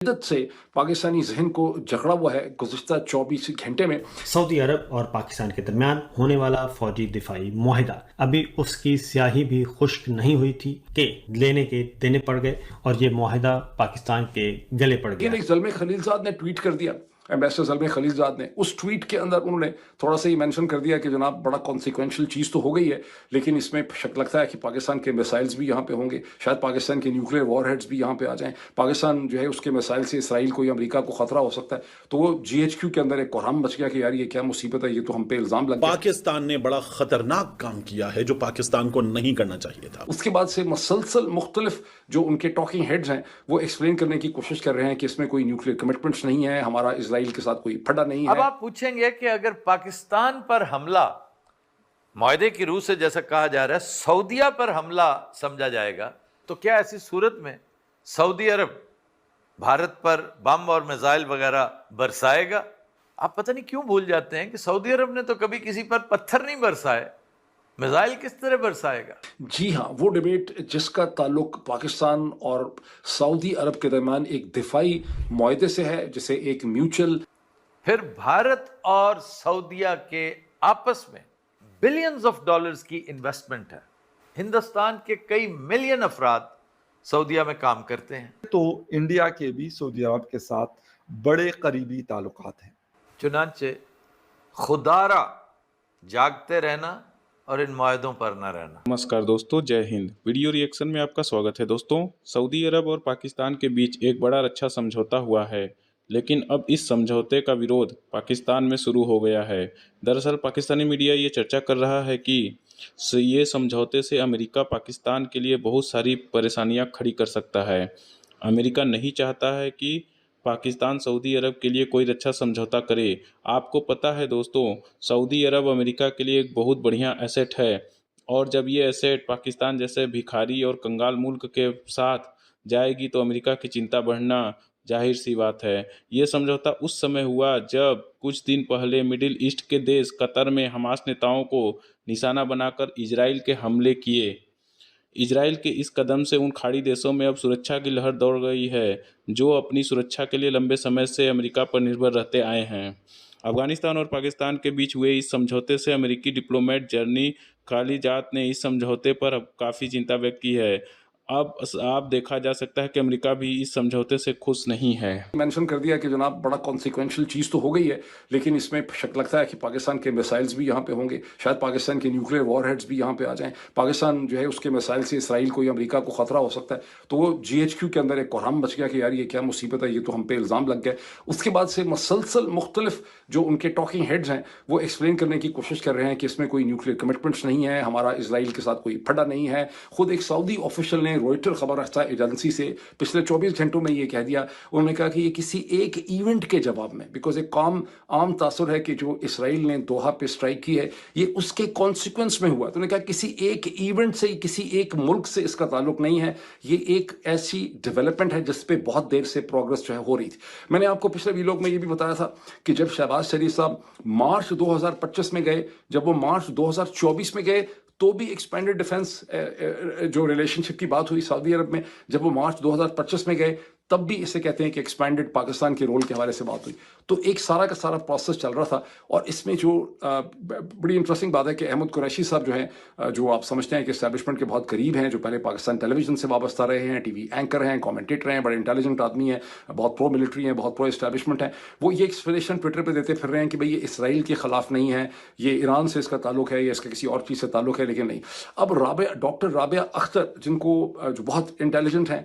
शिद्दत से पाकिस्तानी जहन को जकड़ा हुआ है गुज़िश्ता 24 घंटे में। सऊदी अरब और पाकिस्तान के दरमियान होने वाला फौजी दिफाई मुआहिदा अभी उसकी स्याही भी खुश्क नहीं हुई थी कि लेने के देने पड़ गए और ये मुआहिदा पाकिस्तान के गले पड़ गया। लेकिन एक ज़ल्मे खलीलज़ाद ने ट्वीट कर दिया, एम्बेसडर ज़ल्मे खलीलज़ाद ने उस ट्वीट के अंदर उन्होंने थोड़ा सा ही मेंशन कर दिया कि जनाब बड़ा कॉन्सिक्वेंशियल चीज़ तो हो गई है, लेकिन इसमें शक लगता है कि पाकिस्तान के मिसाइल्स भी यहाँ पे होंगे, शायद पाकिस्तान के न्यूक्लियर वॉरहेड्स भी यहाँ पे आ जाएं, पाकिस्तान जो है उसके मिसाइल से इसराइल को या अमेरिका को खतरा हो सकता है। तो वो GHQ के अंदर एक कोहराम बच गया कि यार ये क्या मुसीबत है, ये तो हम पे इल्ज़ाम लग गया। पाकिस्तान ने बड़ा खतरनाक काम किया है जो पाकिस्तान को नहीं करना चाहिए था। उसके बाद से मसलसल मुख्तलिफ जो उनके टॉकिंग हेड्स हैं वो एक्सप्लेन करने की कोशिश कर रहे हैं कि इसमें कोई न्यूक्लियर कमिटमेंट्स नहीं है, हमारा इजराइल के साथ कोई फटा नहीं है। अब आप पूछेंगे कि अगर पाकिस्तान पर हमला मुआहदे की रूह से जैसा कहा जा रहा है सऊदीया पर हमला समझा जाएगा, तो क्या ऐसी सूरत में सऊदी अरब भारत पर बम और मिसाइल वगैरह बरसाएगा? आप पता नहीं क्यों भूल जाते हैं कि सऊदी अरब ने तो कभी किसी पर पत्थर नहीं बरसाए, मिसाइल किस तरह बरसाएगा? जी हाँ, वो डिबेट जिसका ताल्लुक पाकिस्तान और सऊदी अरब के दरमियान एक दिफाई मुआहदे से है, जिसे एक म्यूचुअल। फिर भारत और सऊदीया के आपस में बिलियंस ऑफ डॉलर्स की इन्वेस्टमेंट है। हिंदुस्तान के कई मिलियन अफराद सऊदीया में काम करते हैं। तो इंडिया के भी सऊदी अरब के साथ बड़े करीबी ताल्लुकात हैं। चुनांचे खुदारा जागते रहना और इन मुआहदों पर न रहना। नमस्कार दोस्तों, जय हिंद। वीडियो रिएक्शन में आपका स्वागत है। दोस्तों, सऊदी अरब और पाकिस्तान के बीच एक बड़ा अच्छा समझौता हुआ है, लेकिन अब इस समझौते का विरोध पाकिस्तान में शुरू हो गया है। दरअसल पाकिस्तानी मीडिया ये चर्चा कर रहा है कि ये समझौते से अमेरिका पाकिस्तान के लिए बहुत सारी परेशानियां खड़ी कर सकता है। अमेरिका नहीं चाहता है कि पाकिस्तान सऊदी अरब के लिए कोई अच्छा समझौता करे। आपको पता है दोस्तों, सऊदी अरब अमेरिका के लिए एक बहुत बढ़िया एसेट है, और जब ये एसेट पाकिस्तान जैसे भिखारी और कंगाल मुल्क के साथ जाएगी तो अमेरिका की चिंता बढ़ना जाहिर सी बात है। ये समझौता उस समय हुआ जब कुछ दिन पहले मिडिल ईस्ट के देश कतर में हमास नेताओं को निशाना बनाकर इजराइल के हमले किए। इजराइल के इस कदम से उन खाड़ी देशों में अब सुरक्षा की लहर दौड़ गई है, जो अपनी सुरक्षा के लिए लंबे समय से अमेरिका पर निर्भर रहते आए हैं। अफगानिस्तान और पाकिस्तान के बीच हुए इस समझौते से अमेरिकी डिप्लोमेट जर्नी खालिजात ने इस समझौते पर काफ़ी चिंता व्यक्त की है। अब आप देखा जा सकता है कि अमेरिका भी इस समझौते से खुश नहीं है। मेंशन कर दिया कि जनाब बड़ा कॉन्सिक्वेंशियल चीज़ तो हो गई है, लेकिन इसमें शक लगता है कि पाकिस्तान के मिसाइल्स भी यहाँ पे होंगे, शायद पाकिस्तान के न्यूक्लियर वॉरहेड्स भी यहाँ पे आ जाएं, पाकिस्तान जो है उसके मिसाइल से इसराइल को या अमेरिका को खतरा हो सकता है। तो वो GHQ के अंदर एक कोहराम बच गया कि यार ये क्या मुसीबत है, ये तो हम पे इल्ज़ाम लग गया। उसके बाद से मसलसल मुख्तलिफ जो उनके टॉकिंग हेड्स हैं वो एक्सप्लेन करने की कोशिश कर रहे हैं कि इसमें कोई न्यूक्लियर कमिटमेंट्स नहीं है, हमारा इसराइल के साथ कोई फटा नहीं है। खुद एक सऊदी ऑफिशियल ने रॉयटर खबर एजेंसी से पिछले 24 घंटों में ये कह दिया, उन्होंने कहा कि ये किसी एक इवेंट के जवाब में, बिकॉज एक आम तासुर है कि जो इसराइल ने दोहा पे स्ट्राइक की है ये उसके कॉन्सिक्वेंस में हुआ। तो उन्होंने कहा किसी एक इवेंट से, किसी एक मुल्क से इसका ताल्लुक नहीं है, ये एक ऐसी डेवलपमेंट है जिस पे बहुत देर से प्रोग्रेस जो है हो रही थी। मैंने आपको पिछले वीडियो में ये भी बताया था कि जब शहबाज शरीफ साहब मार्च 2025 में गए, जब वो मार्च 2024 में गए तो भी एक्सपेंडेड डिफेंस जो रिलेशनशिप की बात हुई सऊदी अरब में, जब वो मार्च 2025 में गए तब भी इसे कहते हैं कि एक्सपेंडेड पाकिस्तान के रोल के हवाले से बात हुई। तो एक सारा का सारा प्रोसेस चल रहा था। और इसमें जो बड़ी इंटरेस्टिंग बात है कि अहमद कुरैशी साहब जो हैं, जो आप समझते हैं कि एस्टैब्लिशमेंट के बहुत करीब हैं, जो पहले पाकिस्तान टेलीविजन से वाबस्ता रहे हैं, टीवी एंकर हैं, कमेंटेटर हैं, बड़े इंटेलिजेंट आदमी हैं, बहुत प्रो मिलिट्री हैं, बहुत प्रो एस्टैब्लिशमेंट हैं, वो ये एक्सप्लेनेशन ट्विटर पर देते फिर रहे हैं कि भाई ये इसराइल के खिलाफ नहीं है, ये ईरान से इसका ताल्लुक है या इसका किसी और चीज़ से ताल्लुक है, लेकिन नहीं। अब डॉक्टर राबिया अख्तर, जिनको जो बहुत इंटेलिजेंट हैं,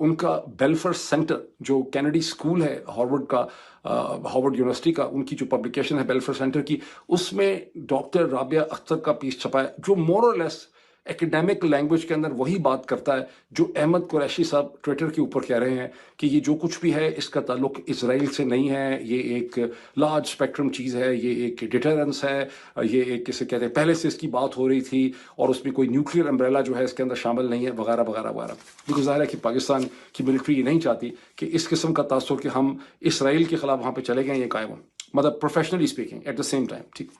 उनका बेलफर सेंटर जो कैनेडी स्कूल है हार्वर्ड का, हार्वर्ड यूनिवर्सिटी का, उनकी जो पब्लिकेशन है बेलफर सेंटर की, उसमें डॉक्टर राबिया अख्तर का पीस छपा है जो मोर और लेस एकेडमिक लैंग्वेज के अंदर वही बात करता है जो अहमद कुरैशी साहब ट्विटर के ऊपर कह रहे हैं कि ये जो कुछ भी है इसका ताल्लुक इसराइल से नहीं है, ये एक लार्ज स्पेक्ट्रम चीज़ है, ये एक डिटरेंस है, ये एक किसे कहते हैं पहले से इसकी बात हो रही थी और उसमें कोई न्यूक्लियर अम्ब्रेला जो है इसके अंदर शामिल नहीं है, वगैरह वगैरह वगैरह। बिल्कुल ज़ाहिर है कि पाकिस्तान की मिलिट्री ये नहीं चाहती कि इस किस्म का तासुर कि हम इसराइल के खिलाफ वहाँ पर चले गए, ये कायम हो, मतलब professionally speaking at the same time, ठीक।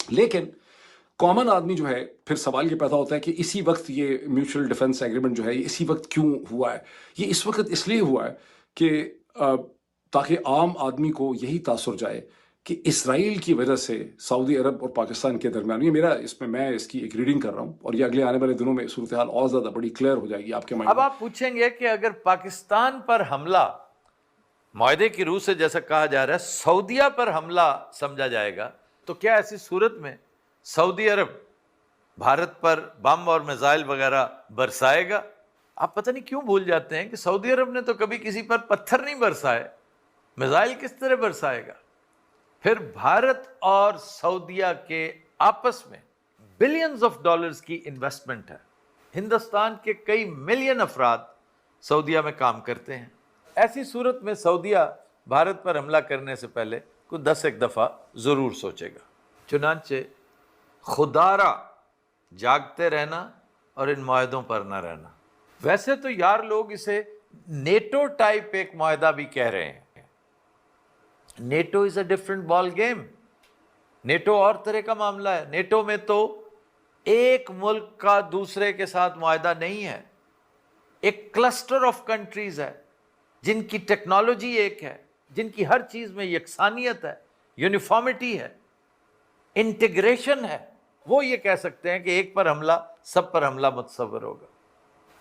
लेकिन कॉमन आदमी जो है, फिर सवाल ये पैदा होता है कि इसी वक्त ये म्यूचुअल डिफेंस एग्रीमेंट जो है ये इसी वक्त क्यों हुआ है? ये इस वक्त इसलिए हुआ है कि ताकि आम आदमी को यही तासुर जाए कि इसराइल की वजह से सऊदी अरब और पाकिस्तान के दरमियान, ये मेरा इसमें मैं इसकी एक रीडिंग कर रहा हूँ और ये अगले आने वाले दिनों में सूरत हाल और ज़्यादा बड़ी क्लियर हो जाएगी आपके माइंड अब में। आप पूछेंगे कि अगर पाकिस्तान पर हमला मुआहदे की रूह से जैसा कहा जा रहा है सऊदीया पर हमला समझा जाएगा, तो क्या ऐसी सूरत में सऊदी अरब भारत पर बम और मिसाइल वगैरह बरसाएगा? आप पता नहीं क्यों भूल जाते हैं कि सऊदी अरब ने तो कभी किसी पर पत्थर नहीं बरसाए, मिसाइल किस तरह बरसाएगा? फिर भारत और सऊदीया के आपस में बिलियंस ऑफ डॉलर्स की इन्वेस्टमेंट है। हिंदुस्तान के कई मिलियन अफराद सऊदीया में काम करते हैं। ऐसी सूरत में सऊदीया भारत पर हमला करने से पहले कुछ 10 एक दफ़ा ज़रूर सोचेगा। चुनांचे खुदारा जागते रहना और इन मुआहदों पर ना रहना। वैसे तो यार लोग इसे नेटो टाइप एक मुआहदा भी कह रहे हैं। NATO is a different ball game. NATO और तरह का मामला है। नेटो में तो एक मुल्क का दूसरे के साथ मुआहदा नहीं है, एक क्लस्टर ऑफ कंट्रीज है जिनकी टेक्नोलॉजी एक है, जिनकी हर चीज में यकसानियत है, यूनिफॉर्मिटी है, इंटीग्रेशन है। वो ये कह सकते हैं कि एक पर हमला सब पर हमला मुतसव्वर होगा।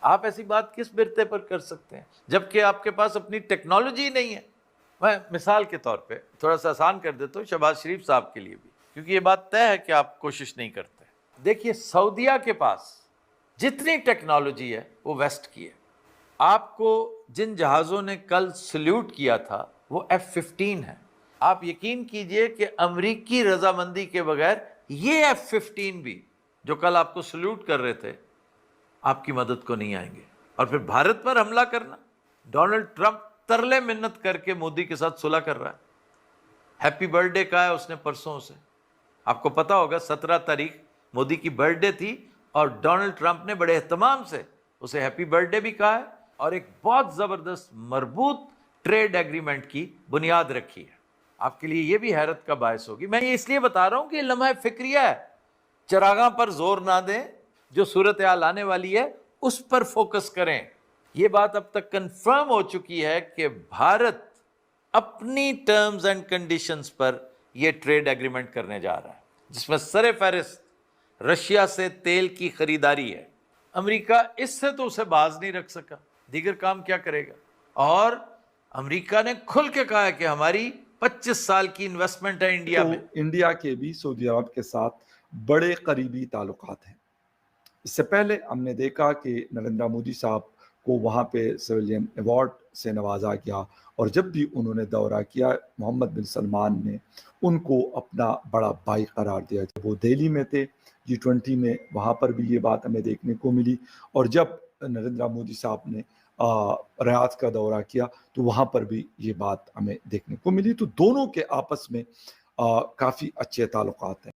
आप ऐसी बात किस बिरते पर कर सकते हैं जबकि आपके पास अपनी टेक्नोलॉजी नहीं है? मैं मिसाल के तौर पे थोड़ा सा आसान कर देता हूँ शहबाज शरीफ साहब के लिए भी, क्योंकि ये बात तय है कि आप कोशिश नहीं करते। देखिए, सऊदीया के पास जितनी टेक्नोलॉजी है वो वेस्ट की है। आपको जिन जहाज़ों ने कल सल्यूट किया था वो F-15 है। आप यकीन कीजिए कि अमरीकी रजामंदी के बगैर ये F-15 भी जो कल आपको सल्यूट कर रहे थे आपकी मदद को नहीं आएंगे। और फिर भारत पर हमला करना, डोनाल्ड ट्रंप तरले मिन्नत करके मोदी के साथ सुलह कर रहा है। हैप्पी बर्थडे कहा है उसने परसों से। आपको पता होगा 17 तारीख मोदी की बर्थडे थी और डोनाल्ड ट्रंप ने बड़े एहतमाम से उसे हैप्पी बर्थडे भी कहा है और एक बहुत ज़बरदस्त मरबूत ट्रेड एग्रीमेंट की बुनियाद रखी है। आपके लिए ये भी हैरत का बायस होगी। मैं ये इसलिए बता रहा हूँ कि लम्हा फिक्रिया है। चरागां पर जोर ना दें, जो सूरत हाल आने वाली है उस पर फोकस करें। ये बात अब तक कंफर्म हो चुकी है कि भारत अपनी टर्म्स एंड कंडीशंस पर यह ट्रेड एग्रीमेंट करने जा रहा है, जिसमें सरे फहरिस्त रशिया से तेल की खरीदारी है। अमेरिका इससे तो उसे बाज नहीं रख सका, दीगर काम क्या करेगा? और अमेरिका ने खुल के कहा है कि हमारी 25 साल की इन्वेस्टमेंट है इंडिया में। इंडिया के भी सऊदी अरब के साथ बड़े करीबी ताल्लुकात हैं। इससे पहले हमने देखा कि नरेंद्र मोदी साहब को वहाँ पे सिविलियन अवार्ड से नवाजा गया और जब भी उन्होंने दौरा किया मोहम्मद बिन सलमान ने उनको अपना बड़ा भाई करार दिया। जब वो दिल्ली में थे G20 में, वहाँ पर भी ये बात हमें देखने को मिली और जब नरेंद्र मोदी साहब ने रियाद का दौरा किया तो वहाँ पर भी ये बात हमें देखने को मिली। तो दोनों के आपस में काफ़ी अच्छे ताल्लुकात हैं।